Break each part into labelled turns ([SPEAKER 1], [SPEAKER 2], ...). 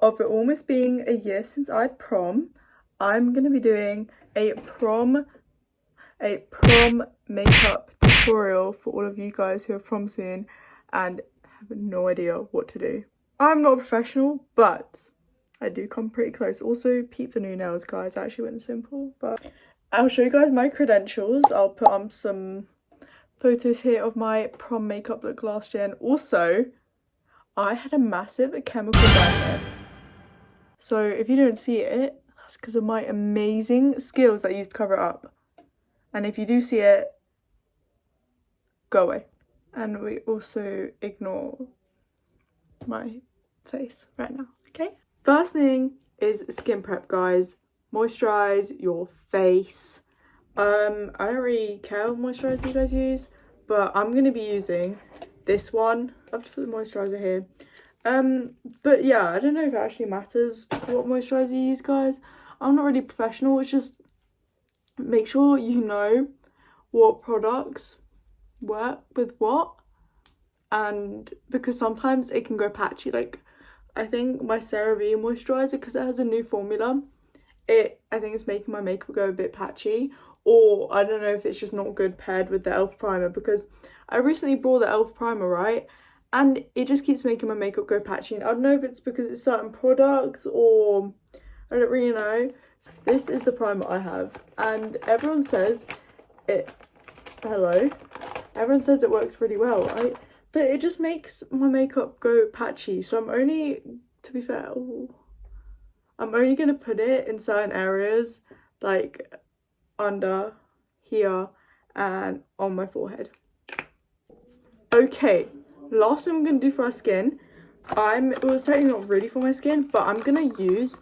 [SPEAKER 1] of it almost being a year since I had prom, I'm gonna be doing a prom makeup tutorial for all of you guys who have prom soon and have no idea what to do. I'm not a professional, but I do come pretty close. Also, peep the new nails, guys. I actually went simple, but I'll show you guys my credentials. I'll put on some photos here of my prom makeup look last year, and also I had a massive chemical burn here. So if you don't see it, that's because of my amazing skills that I used to cover it up. And if you do see it, go away. And we also ignore my face right now, okay? First thing is skin prep, guys. Moisturize your face. I don't really care what moisturizer you guys use, but I'm gonna be using this one. I've just put the moisturizer here. But yeah, I don't know if it actually matters what moisturizer you use, guys. I'm not really professional. It's just make sure you know what products work with what, and because sometimes it can go patchy. Like I think my CeraVe moisturizer, because it has a new formula, I think it's making my makeup go a bit patchy, or I don't know if it's just not good paired with the elf primer, because I recently bought the elf primer, right, and it just keeps making my makeup go patchy, and I don't know if it's because it's certain products or I don't really know. So this is the primer I have, and everyone says everyone says it works really well, right? But it just makes my makeup go patchy, so I'm only gonna put it in certain areas, like under here and on my forehead. Okay, last thing I'm gonna do for our skin, it was technically not really for my skin, but I'm gonna use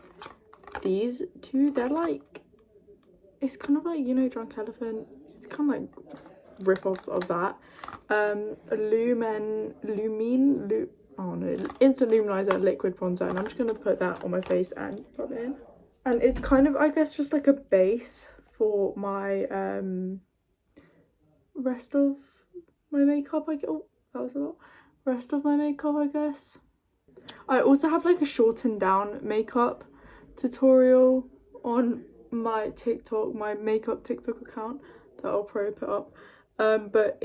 [SPEAKER 1] these two. They're like, it's kind of like, you know, Drunk Elephant, it's kind of like rip off of that. Instant Luminizer Liquid Bronzer, and I'm just gonna put that on my face and rub it in. And it's kind of, I guess, just like a base for my rest of my makeup. Oh, that was a lot. Rest of my makeup, I guess. I also have like a shortened down makeup tutorial on my TikTok, my makeup TikTok account, that I'll probably put up. But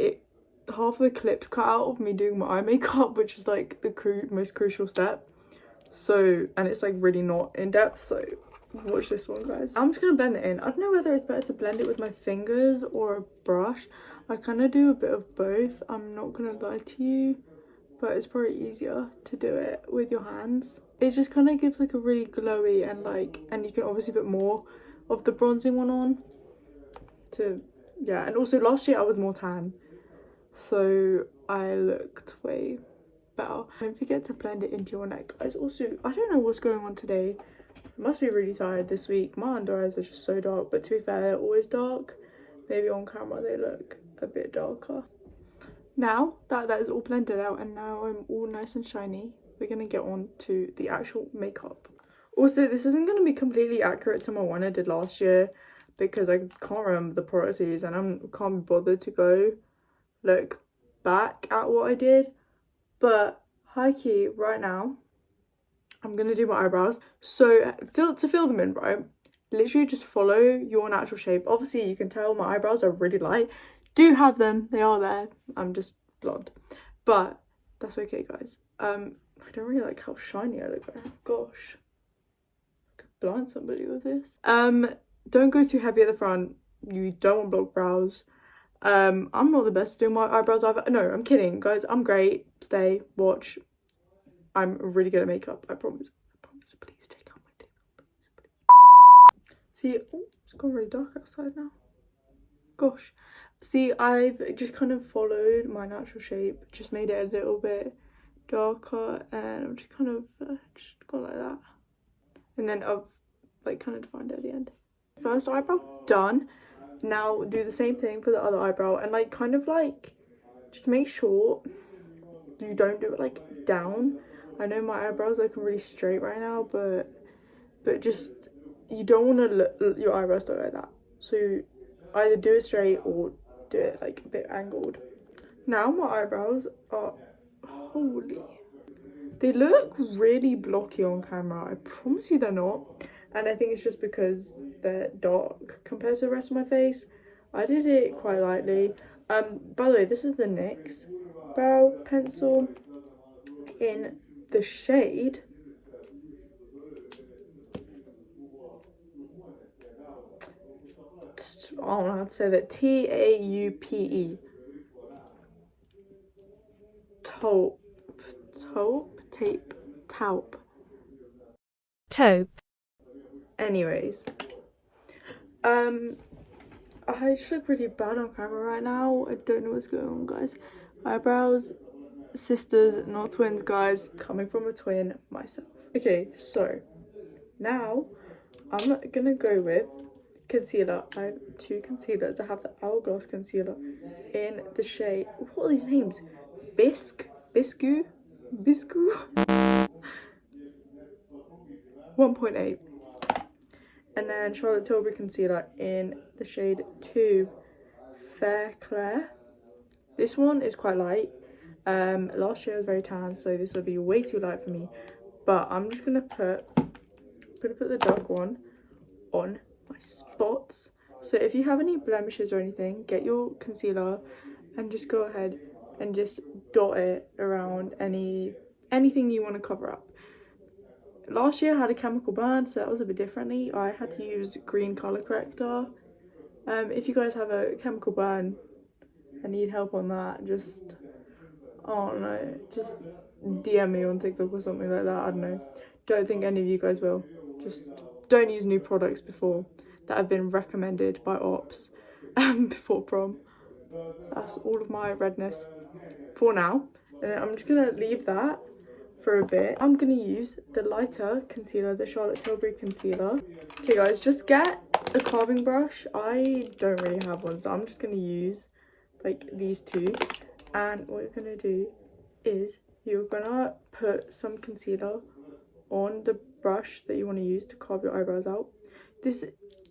[SPEAKER 1] half of the clips cut out of me doing my eye makeup, which is like the most crucial step. So, and it's like really not in depth, so watch this one, guys. I'm just gonna blend it in. I don't know whether it's better to blend it with my fingers or a brush. I kind of do a bit of both, I'm not gonna lie to you, but it's probably easier to do it with your hands. It just kind of gives like a really glowy, and you can obviously put more of the bronzing one on to, yeah. And also last year I was more tan, so I looked way better. Don't forget to blend it into your neck, guys. Also, I don't know what's going on today. I must be really tired this week. My under eyes are just so dark, but to be fair, they're always dark. Maybe on camera they look a bit darker. Now that is all blended out and now I'm all nice and shiny, we're gonna get on to the actual makeup. Also, this isn't going to be completely accurate to my one I did last year because I can't remember the products I used, and I can't be bothered to go look back at what I did. But high key, right now, I'm going to do my eyebrows. So to fill them in, right, literally just follow your natural shape. Obviously, you can tell my eyebrows are really light. Do have them, they are there. I'm just blonde. But that's okay, guys. I don't really like how shiny I look right now. Gosh. Blind somebody with this. Don't go too heavy at the front. You don't want block brows. I'm not the best at doing my eyebrows either. No, I'm kidding, guys. I'm great. Stay, watch. I'm really good at makeup. I promise. I promise. Please check out my TikTok. Please. See, oh, it's gone really dark outside now. Gosh. See, I've just kind of followed my natural shape. Just made it a little bit darker, and I'm just kind of just gone like that. And then I've like kind of defined it at the end. First eyebrow done. Now do the same thing for the other eyebrow, and like kind of like just make sure you don't do it like down. I know my eyebrows are looking really straight right now, but just you don't want to look your eyebrows look like that. So either do it straight or do it like a bit angled. Now my eyebrows are holy. They look really blocky on camera. I promise you they're not. And I think it's just because they're dark compared to the rest of my face. I did it quite lightly. By the way, this is the NYX brow pencil in the shade I don't know how to say that. Taupe. Taupe. Anyways, I just look really bad on camera right now. I don't know what's going on, guys. Eyebrows, sisters, not twins, guys. Coming from a twin myself. Okay, so now I'm not gonna go with concealer. I have two concealers. I have the Hourglass concealer in the shade, what are these names? Bisque 1.8, and then Charlotte Tilbury concealer in the shade 2 Fair Claire. This one is quite light. Last year I was very tan, so this would be way too light for me, but I'm just gonna put the dark one on my spots. So if you have any blemishes or anything, get your concealer and just go ahead and just dot it around anything you want to cover up. Last year I had a chemical burn, so that was a bit differently. I had to use green color corrector. If you guys have a chemical burn and need help on that, just, I don't know, just DM me on TikTok or something like that. I don't know. Don't think any of you guys will. Just don't use new products before that have been recommended by ops before prom. That's all of my redness for now. And then I'm just gonna leave that for a bit. I'm gonna use the lighter concealer, the Charlotte Tilbury concealer. Okay guys, just get a carving brush. I don't really have one, so I'm just gonna use like these two. And what you're gonna do is you're gonna put some concealer on the brush that you want to use to carve your eyebrows out. This,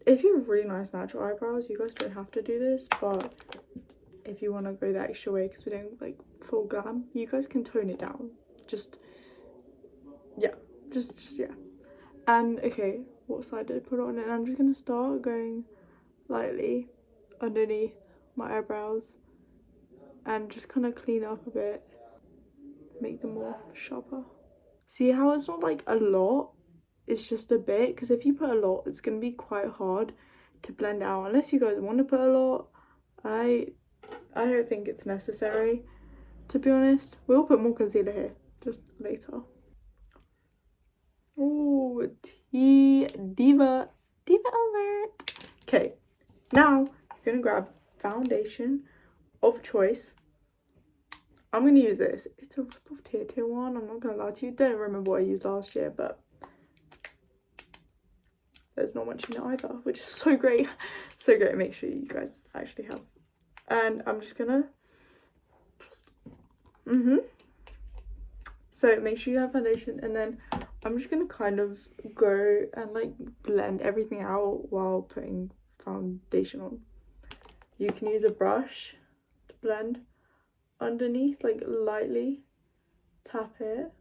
[SPEAKER 1] if you have really nice natural eyebrows, you guys don't have to do this, but if you want to go the extra way, because we're doing like full glam, you guys can tone it down. Just yeah. And okay, what side did I put it on? And I'm just gonna start going lightly underneath my eyebrows and just kind of clean up a bit, make them more sharper. See how it's not like a lot, it's just a bit, because if you put a lot, it's going to be quite hard to blend out, unless you guys want to put a lot. I don't think it's necessary, to be honest. We'll put more concealer here, just later. Oh, diva alert. Okay, now you're going to grab foundation of choice. I'm going to use this. It's a rip-off tier 1. I'm not going to lie to you. Don't remember what I used last year, but there's not much in it either, which is so great. So great. Make sure you guys actually have. And I'm just going to So make sure you have foundation, and then I'm just going to kind of go and like blend everything out while putting foundation on. You can use a brush to blend underneath, like lightly tap it,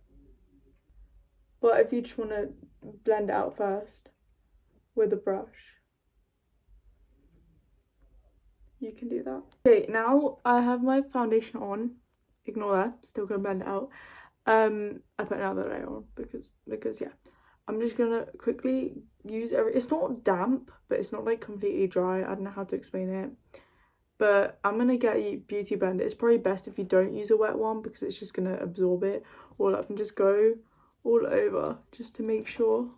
[SPEAKER 1] but if you just want to blend it out first with a brush, you can do that. Okay, now I have my foundation on. Ignore that, still gonna blend it out. I put another layer on because yeah, I'm just gonna quickly use it's not damp, but it's not like completely dry. I don't know how to explain it. But I'm going to get a beauty blender. It's probably best if you don't use a wet one, because it's just going to absorb it all up, and just go all over just to make sure.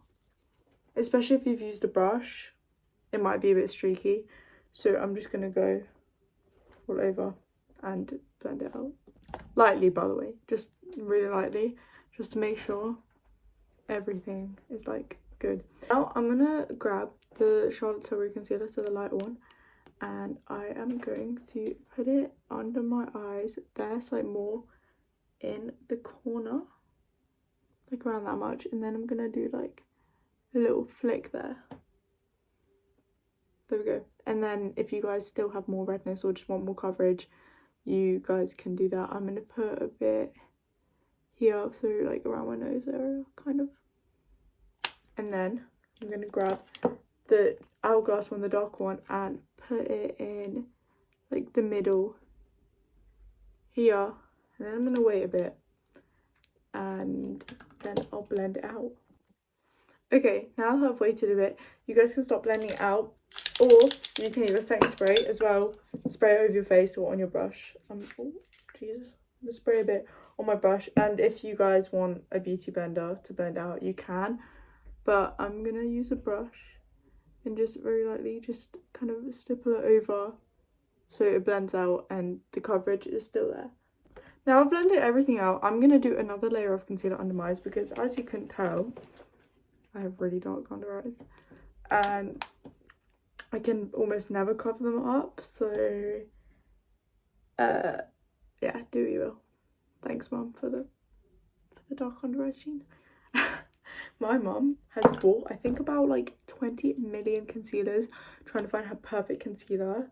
[SPEAKER 1] Especially if you've used a brush, it might be a bit streaky. So I'm just going to go all over and blend it out. Lightly, by the way. Just really lightly. Just to make sure everything is like good. Now I'm going to grab the Charlotte Tilbury concealer, so the light one. And I am going to put it under my eyes. There's like more in the corner, like around that much, and then I'm gonna do like a little flick there. There we go. And then if you guys still have more redness or just want more coverage, you guys can do that. I'm gonna put a bit here, so like around my nose area, kind of. And then I'm gonna grab the Hourglass one, the dark one, and put it in like the middle here, and then I'm gonna wait a bit and then I'll blend it out. Okay, now that I've waited a bit, you guys can stop blending it out, or you can either setting spray as well, spray it over your face or on your brush. Oh Jesus, I'm gonna spray a bit on my brush, and if you guys want a beauty blender to blend out, you can, but I'm gonna use a brush and just very lightly just kind of stipple it over so it blends out and the coverage is still there. Now I've blended everything out, I'm gonna do another layer of concealer under my eyes because, as you couldn't tell, I have really dark under eyes and I can almost never cover them up, so yeah, do you will. Thanks mum for the dark under eyes gene. My mum has bought, I think, about like 20 million concealers, trying to find her perfect concealer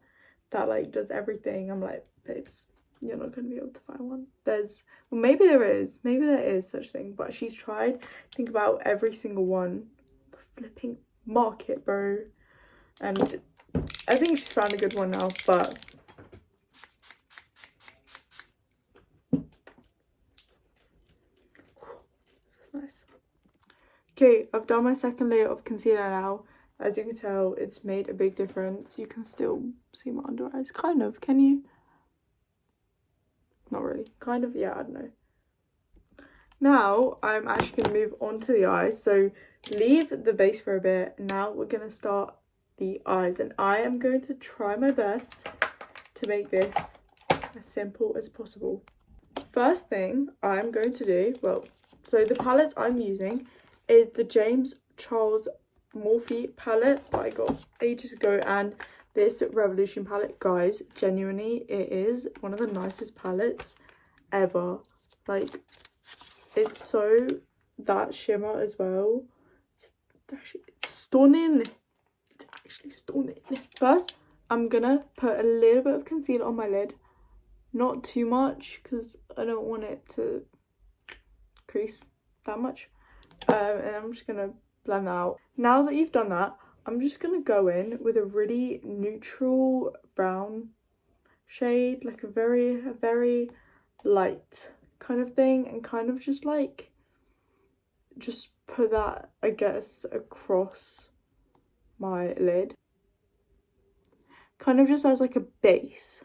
[SPEAKER 1] that like does everything. I'm like, babes, you're not going to be able to find one. Well, maybe there is such thing, but she's tried, think about every single one. The flipping market, bro. And I think she's found a good one now, but that's nice. Okay, I've done my second layer of concealer now. As you can tell, it's made a big difference. You can still see my under eyes, kind of, can you? Not really, kind of, yeah, I don't know. Now, I'm actually going to move on to the eyes, so leave the base for a bit. Now we're going to start the eyes, and I am going to try my best to make this as simple as possible. First thing I'm going to do, well, so the palette I'm using is the James Charles Morphe palette that I got ages ago, and this Revolution palette, guys, genuinely, it is one of the nicest palettes ever. Like, it's so, that shimmer as well, it's stunning. It's actually stunning. First, I'm gonna put a little bit of concealer on my lid, not too much because I don't want it to crease that much, and I'm just gonna blend that out. Now that you've done that, I'm just gonna go in with a really neutral brown shade, like a very light kind of thing, and kind of just put that, I guess, across my lid, kind of just as like a base,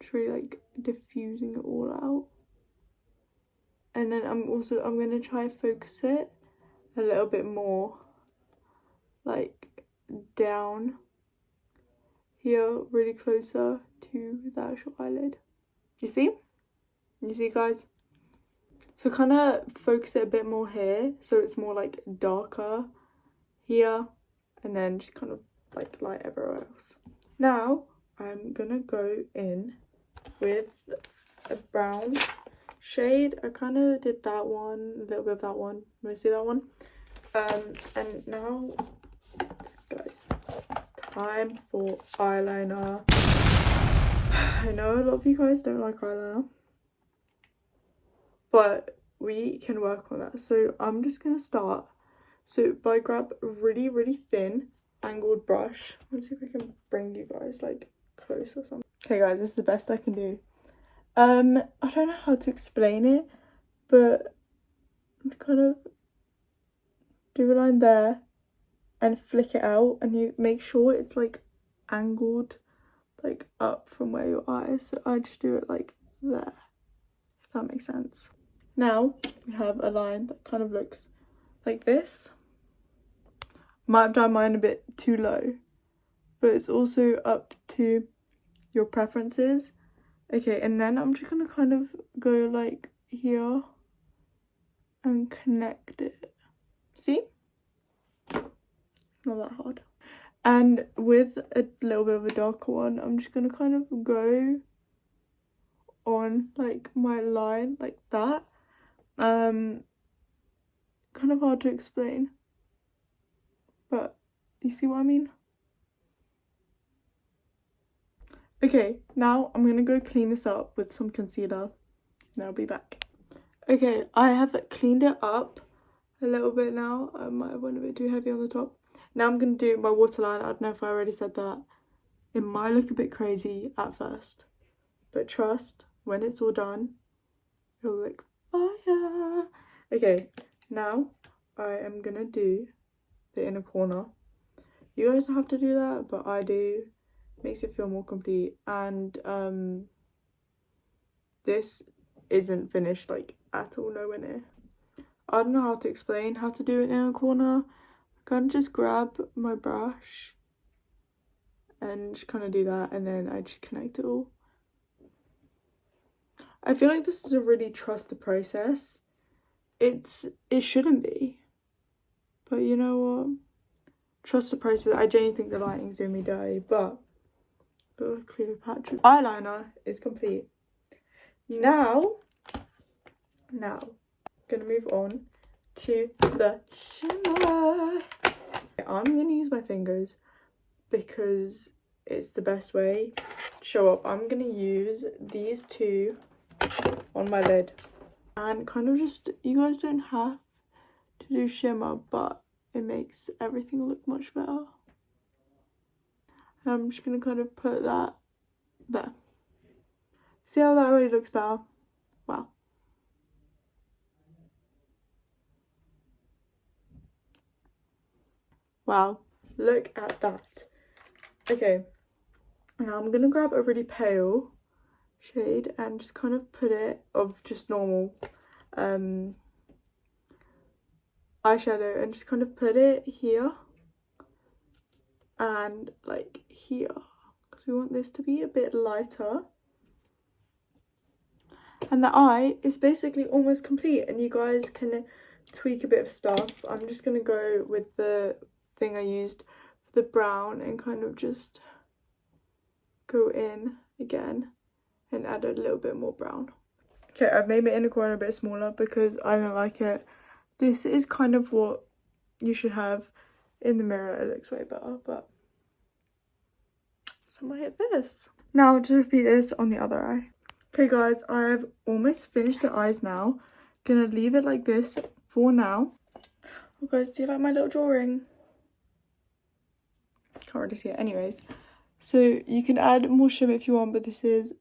[SPEAKER 1] just really like diffusing it all out. And then I'm gonna try and focus it a little bit more, like down here, really closer to the actual eyelid. You see guys? So kind of focus it a bit more here, so it's more like darker here, and then just kind of like light everywhere else. Now I'm gonna go in with a brown shade. I kind of did that one, a little bit of that one, mostly that one. And now, guys, it's time for eyeliner. I know a lot of you guys don't like eyeliner, but we can work on that. So I'm just gonna start. So by grab a really thin angled brush. Let's see if I can bring you guys like close or something. Okay guys, this is the best I can do. I don't know how to explain it, but kind of do a line there and flick it out, and you make sure it's like angled like up from where your eye is. So I just do it like there, if that makes sense. Now we have a line that kind of looks like this. Might have done mine a bit too low, but it's also up to your preferences. Okay, and then I'm just gonna kind of go like here and connect it. See? It's not that hard. And with a little bit of a darker one, I'm just gonna kind of go on like my line like that. Kind of hard to explain, but you see what I mean? Okay, now I'm gonna go clean this up with some concealer and I'll be back. Okay, I have cleaned it up a little bit now. I might have went a bit too heavy on the top. Now I'm going to do my waterline. I don't know if I already said that. It might look a bit crazy at first, but trust, when it's all done, it'll look fire. Okay, now I am going to do the inner corner. You guys don't have to do that, but I do. Makes it feel more complete. And this isn't finished like at all, nowhere near. I don't know how to explain how to do an inner corner. I kind of just grab my brush and just kind of do that, and then I just connect it all. I feel like this is a really trust the process. It shouldn't be, but you know what? Trust the process. I genuinely think the lighting's doing me dirty, but Cleopatra eyeliner is complete. Now, gonna move on to the shimmer. I'm gonna use my fingers because it's the best way to show up. I'm gonna use these two on my lid and kind of just, you guys don't have to do shimmer, but it makes everything look much better. And I'm just gonna kind of put that there. See how that already looks better? Wow. Wow, look at that. Okay, now I'm gonna grab a really pale shade and just kind of put it of just normal eyeshadow and just kind of put it here and like here, because we want this to be a bit lighter. And the eye is basically almost complete, and you guys can tweak a bit of stuff. I'm just gonna go with the thing I used, the brown, and kind of just go in again and add a little bit more brown. Okay, I've made my inner corner a bit smaller because I don't like it. This is kind of what you should have in the mirror. It looks way better, but so I might hit this. Now just repeat this on the other eye. Okay guys, I've almost finished the eyes now. Gonna leave it like this for now. Oh guys, do you like my little drawing? Can't really see it. Anyways, so you can add more shimmer if you want, but this is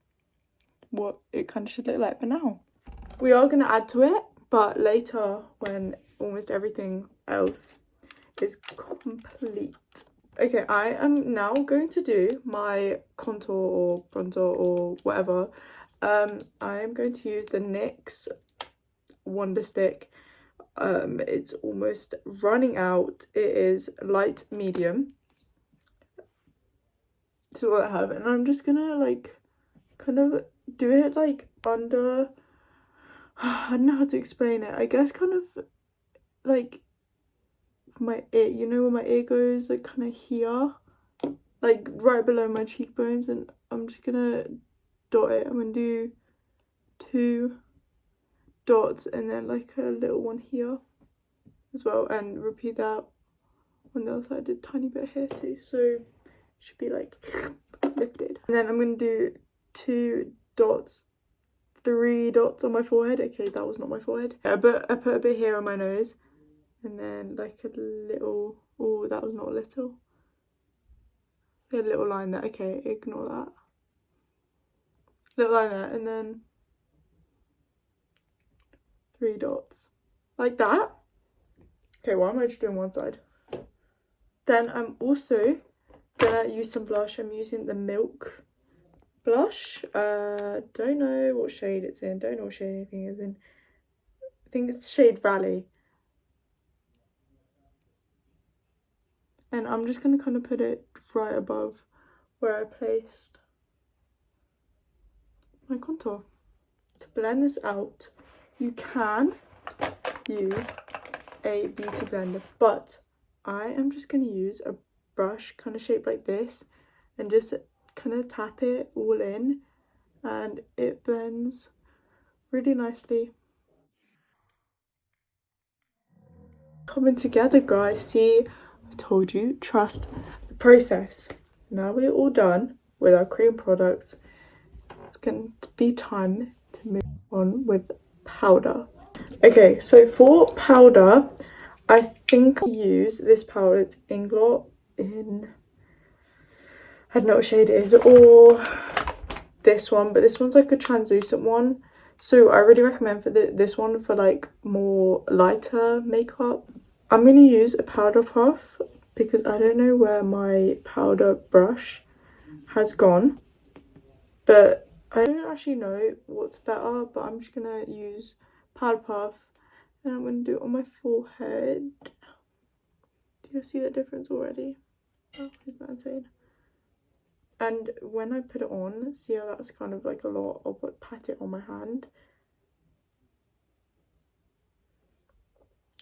[SPEAKER 1] what it kind of should look like for now. We are going to add to it, but later when almost everything else is complete. Okay, I am now going to do my contour or bronzer or whatever. I am going to use the NYX Wonder Stick. It's almost running out. It is light medium. This is what I have, and I'm just gonna like kind of do it like under, I don't know how to explain it. I guess kind of like my ear, you know where my ear goes, like kind of here, like right below my cheekbones, and I'm just gonna dot it. I'm gonna do 2 dots and then like a little one here as well, and repeat that on the other side. I did a tiny bit here too, so it should be like lifted. And then I'm gonna do 2 dots, 3 dots on my forehead. Okay, that was not my forehead. I put a bit here on my nose, and then like a little, oh, that was not a little. So a little line there. Okay, ignore that. Little line there, and then 3 dots. Like that. Okay, why am I just doing one side? Then I'm also gonna use some blush. I'm using the Milk blush. Don't know what shade it's in. Don't know what shade anything is in. I think it's shade Rally. And I'm just gonna kind of put it right above where I placed my contour. To blend this out, you can use a beauty blender, but I am just going to use a brush kind of shaped like this and just kind of tap it all in, and it blends really nicely. Coming together, guys. See, I told you, trust the process. Now we're all done with our cream products. It's going to be time to move on with powder. Okay, so for powder, I think I use this powder. It's Inglot in, I don't know what shade it is, or this one, but this one's like a translucent one. So I really recommend for this one for like more lighter makeup. I'm gonna use a powder puff because I don't know where my powder brush has gone, but I don't actually know what's better, but I'm just gonna use powder puff and I'm gonna do it on my forehead. Do you see the difference already? Oh, isn't that insane? And when I put it on, see how that's kind of like a lot, I'll pat it on my hand.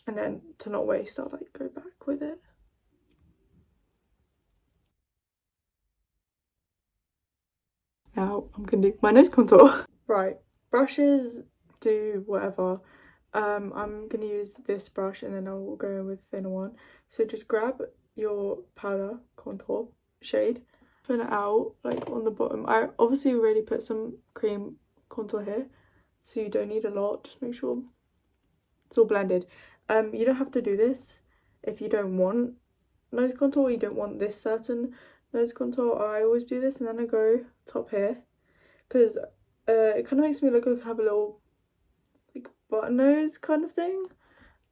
[SPEAKER 1] And then to not waste, I'll like go back with it. Now I'm gonna do my nose contour. Right, brushes do whatever. I'm gonna use this brush and then I'll go in with a thinner one. So just grab your powder contour shade, put it out like on the bottom. I obviously already put some cream contour here, so you don't need a lot. Just make sure it's all blended. You don't have to do this if you don't want nose contour, you don't want this certain nose contour. I always do this and then I go top here because it kind of makes me look like I have a little like button nose kind of thing,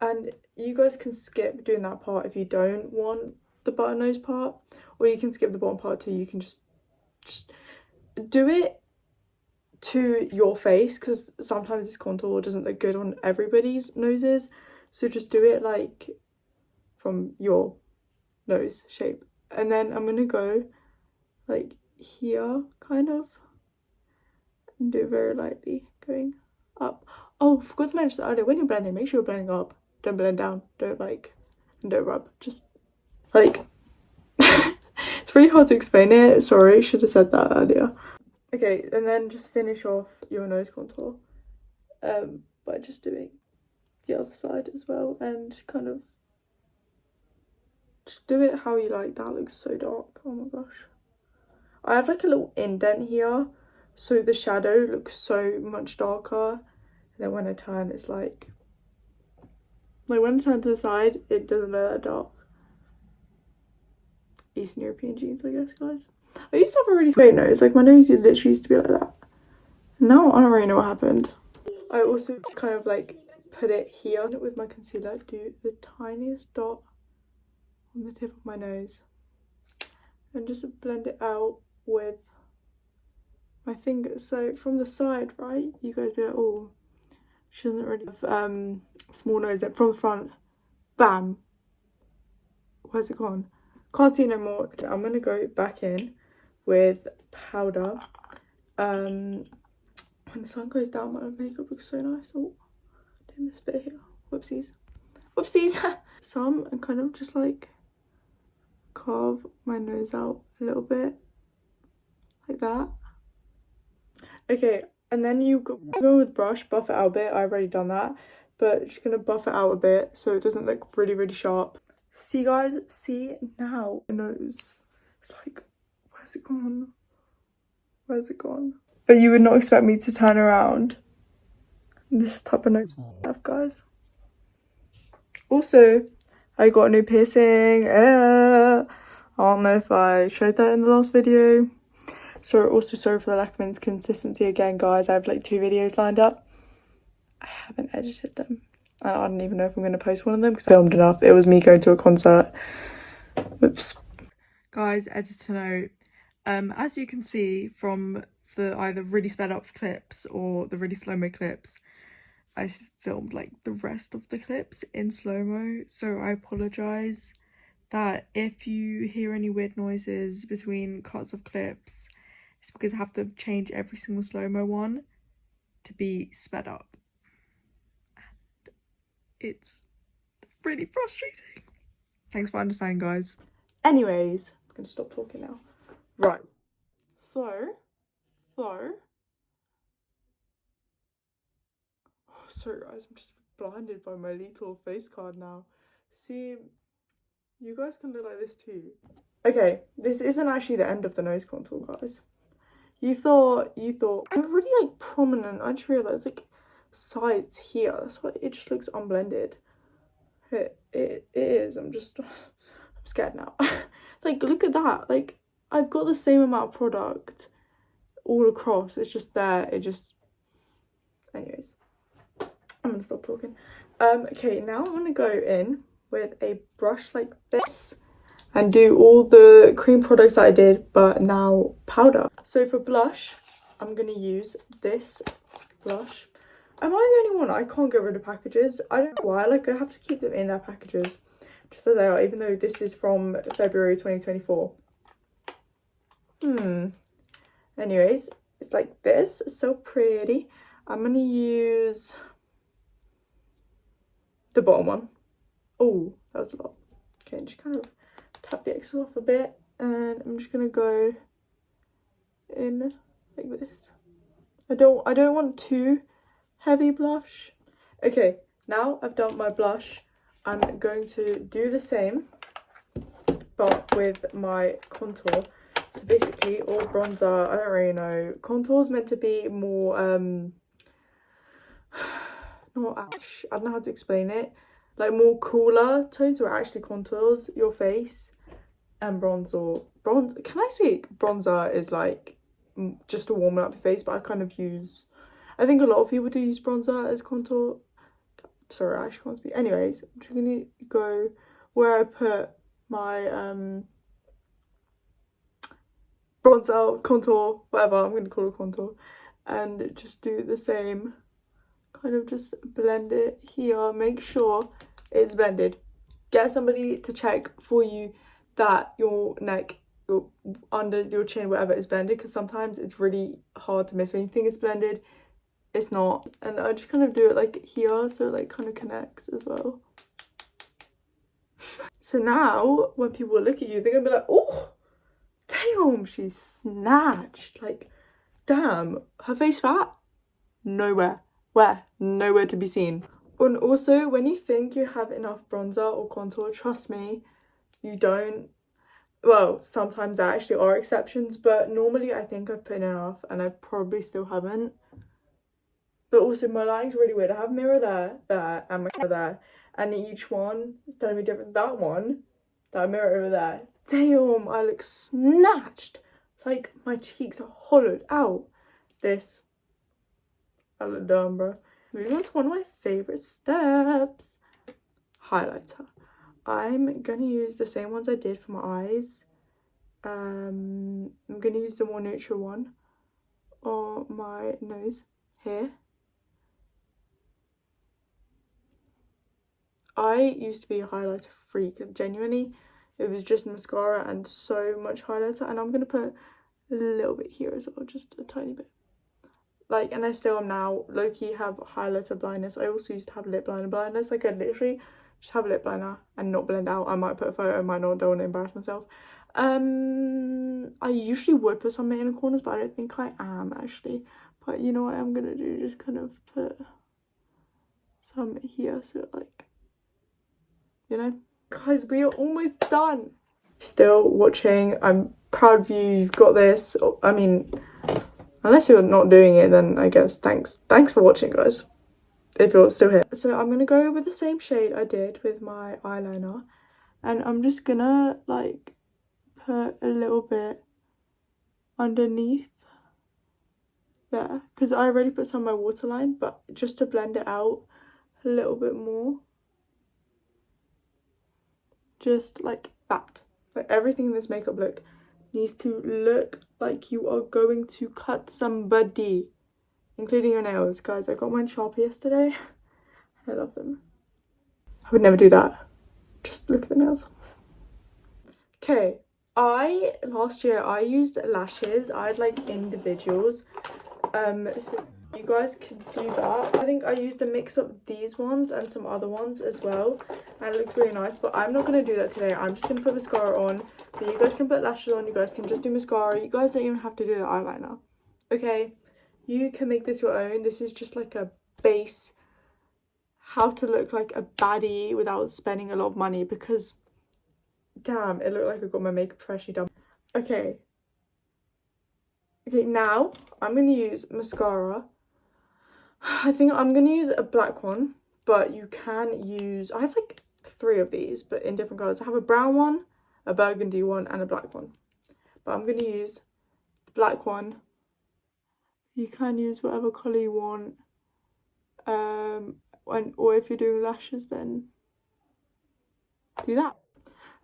[SPEAKER 1] and you guys can skip doing that part if you don't want the button nose part, or you can skip the bottom part too. You can just do it to your face because sometimes this contour doesn't look good on everybody's noses, so just do it like from your nose shape. And then I'm gonna go like here kind of and do it very lightly going up. Oh, forgot to mention that earlier, when you're blending, make sure you're blending up, don't blend down, don't rub, just like it's really hard to explain it, sorry, should have said that earlier. Okay, and then just finish off your nose contour by just doing the other side as well, and kind of just do it how you like. That looks so dark, oh my gosh. I have like a little indent here, so the shadow looks so much darker, and then when I turn, it's like when I turn to the side, it doesn't look that dark. Eastern European genes, I guess, guys. I used to have a really straight nose, like my nose literally used to be like that. Now I don't really know what happened. I also kind of like put it here with my concealer, do the tiniest dot on the tip of my nose, and just blend it out with my fingers. So from the side, right, you guys be like, oh, she doesn't really have small nose. Then from the front, bam, where's it gone? Can't see no more. Okay, I'm gonna go back in with powder. When the sun goes down, my makeup looks so nice. Oh, did this bit here. Whoopsies. Some, and kind of just like carve my nose out a little bit like that. Okay, and then you go with brush, buff it out a bit. I've already done that, but just gonna buff it out a bit so it doesn't look really sharp. See guys, see now the nose. It's like, where's it gone? Where's it gone? But you would not expect me to turn around. This type of nose I have, guys. Also, I got a new piercing. I don't know if I showed that in the last video. So also sorry for the lack of inconsistency again, guys. I have like 2 videos lined up. I haven't edited them. I don't even know if I'm going to post one of them because I filmed enough. It was me going to a concert. Whoops. Guys, editor note. As you can see from the either really sped up clips or the really slow-mo clips, I filmed like the rest of the clips in slow-mo, so I apologise that if you hear any weird noises between cuts of clips, it's because I have to change every single slow-mo one to be sped up. And it's really frustrating. Thanks for understanding, guys. Anyways, I'm gonna stop talking now. Right. So. Oh, sorry guys, I'm just blinded by my little face card now. See, you guys can look like this too. Okay, this isn't actually the end of the nose contour, guys. You thought, they're really like prominent. I just realised like sides here. That's why it just looks unblended. It is. I'm scared now. Like, look at that. Like, I've got the same amount of product all across. It's just there. It just... Anyways, I'm gonna stop talking. Okay, now I'm gonna go in with a brush like this and do all the cream products that I did, but now powder. So for blush, I'm gonna use this blush. Am I the only one? I can't get rid of packages. I don't know why. Like, I have to keep them in their packages just as they are, even though this is from February 2024. Anyways, it's like this. It's so pretty. I'm gonna use the bottom one. Oh, that was a lot. Okay, just kind of tap the excess off a bit, and I'm just gonna go in like this. I don't want too heavy blush. Okay, now I've done my blush. I'm going to do the same, but with my contour. So basically, or bronzer, I don't really know. Contour's meant to be more, not ash, I don't know how to explain it. Like, more cooler tones or actually contours your face. And bronzer, can I speak? Bronzer is like just to warm up your face, but I kind of use, I think a lot of people do use bronzer as contour. Sorry, I actually can't speak. Anyways, I'm just gonna go where I put my bronzer, contour, whatever I'm gonna call it, contour, and just do the same. Kind of just blend it here, make sure it's blended. Get somebody to check for you that your neck, your under your chin, whatever, is blended, because sometimes it's really hard to miss when you think it's blended. It's not. And I just kind of do it like here, so it like kind of connects as well. So now when people look at you, they're gonna be like, oh damn, she's snatched. Like, damn, her face fat? Nowhere. Where? Nowhere to be seen. And also, when you think you have enough bronzer or contour, trust me, you don't. Well, sometimes there actually are exceptions, but normally I think I've put in enough, and I probably still haven't. But also, my lighting's really weird. I have a mirror there, and my camera there, and each one is telling me different. That one, that mirror over there, damn, I look snatched. Like, my cheeks are hollowed out. This, I look dumb, bro. Moving on to one of my favourite steps, highlighter. I'm gonna use the same ones I did for my eyes. I'm gonna use the more neutral one on my nose here. I used to be a highlighter freak, genuinely. It was just mascara and so much highlighter, and I'm gonna put a little bit here as well, just a tiny bit. Like, and I still am now, low-key have highlighter blindness. I also used to have lip liner blindness. Like, I literally just have lip liner and not blend out. I might put a photo, I might not, don't want to embarrass myself. I usually would put some in the corners, but I don't think I am actually. But you know what I'm gonna do, just kind of put some here, so like, you know. Guys, we are almost done. Still watching, I'm proud of you, you've got this. I mean, unless you're not doing it, then I guess thanks for watching, guys, if you're still here. So I'm gonna go with the same shade I did with my eyeliner, and I'm just gonna like put a little bit underneath there, because I already put some on my waterline, but just to blend it out a little bit more, just like that. Like, everything in this makeup look needs to look like you are going to cut somebody, including your nails. Guys, I got mine Sharpie yesterday. I love them. I would never do that. Just look at the nails. Okay, last year I used lashes. I had like individuals. So you guys can do that. I think I used a mix of these ones and some other ones as well, and it looks really nice, but I'm not going to do that today. I'm just going to put mascara on, but you guys can put lashes on, you guys can just do mascara, you guys don't even have to do the eyeliner. Okay, you can make this your own. This is just like a base, how to look like a baddie without spending a lot of money, because damn, it looked like I got my makeup freshly done. Okay, now I'm going to use mascara. I think I'm gonna use a black one, but you can use, I have like 3 of these, but in different colours. I have a brown one, a burgundy one, and a black one. But I'm gonna use the black one. You can use whatever colour you want. Or if you're doing lashes, then do that.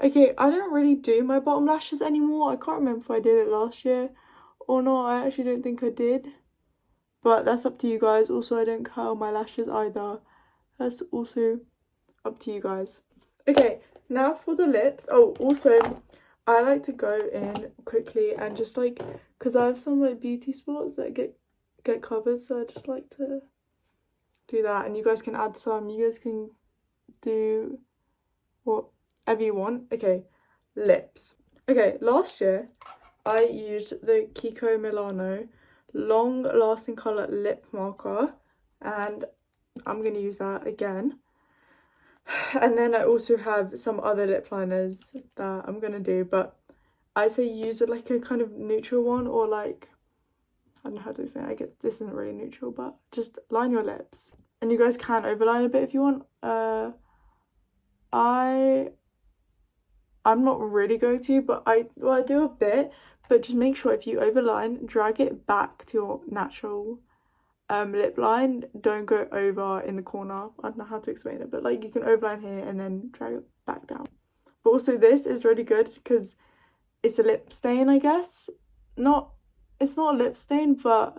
[SPEAKER 1] Okay, I don't really do my bottom lashes anymore. I can't remember if I did it last year or not. I actually don't think I did. But that's up to you guys. Also, I don't curl my lashes either. That's also up to you guys. Okay, now for the lips. Oh, also, I like to go in quickly and just like, because I have some like beauty spots that get covered, so I just like to do that. And you guys can add some. You guys can do whatever you want. Okay, lips. Okay, last year I used the Kiko Milano long lasting colour lip marker, and I'm going to use that again. And then I also have some other lip liners that I'm going to do, but I say use it like a kind of neutral one, or like, I don't know how to explain it. I guess this isn't really neutral, but just line your lips. And you guys can overline a bit if you want. I'm not really going to, but I do a bit, but just make sure if you overline, drag it back to your natural lip line. Don't go over in the corner. I don't know how to explain it, but like you can overline here and then drag it back down. But also this is really good because it's a lip stain, I guess. It's not a lip stain, but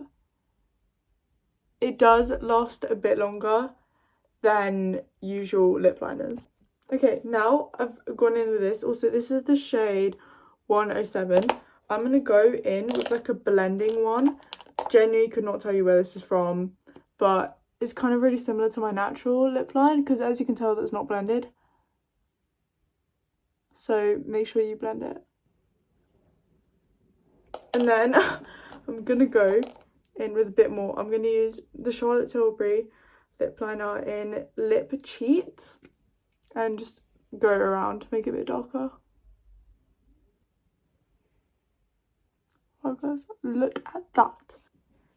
[SPEAKER 1] it does last a bit longer than usual lip liners. Okay, now I've gone in with this. Also, this is the shade 107. I'm going to go in with like a blending one. Genuinely could not tell you where this is from, but it's kind of really similar to my natural lip line because as you can tell, that's not blended. So make sure you blend it. And then I'm going to go in with a bit more. I'm going to use the Charlotte Tilbury lip liner in Lip Cheat and just go around, make it a bit darker. Oh guys, look at that.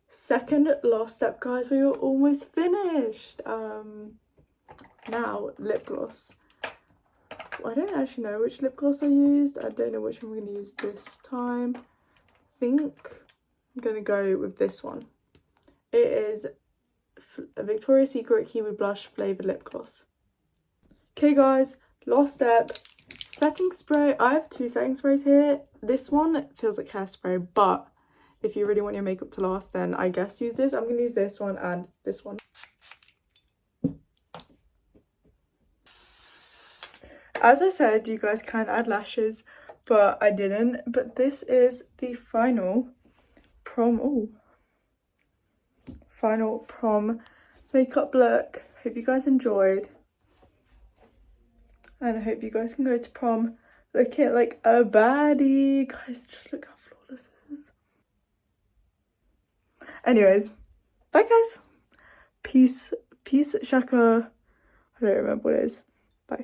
[SPEAKER 1] Second last step, guys, we are almost finished. Now lip gloss. I don't actually know which lip gloss I used. I don't know which one I'm going to use this time. I think I'm going to go with this one. It is a Victoria's Secret Kiwi Blush flavoured lip gloss. Okay guys, last step, setting spray. I have 2 setting sprays here. This one feels like hairspray, but if you really want your makeup to last, then I guess use this. I'm going to use this one and this one. As I said, you guys can add lashes, but I didn't. But this is the final prom, final prom makeup look. Hope you guys enjoyed. And I hope you guys can go to prom looking like a baddie. Guys, just look how flawless this is. Anyways, bye guys. Peace, shaka. I don't remember what it is.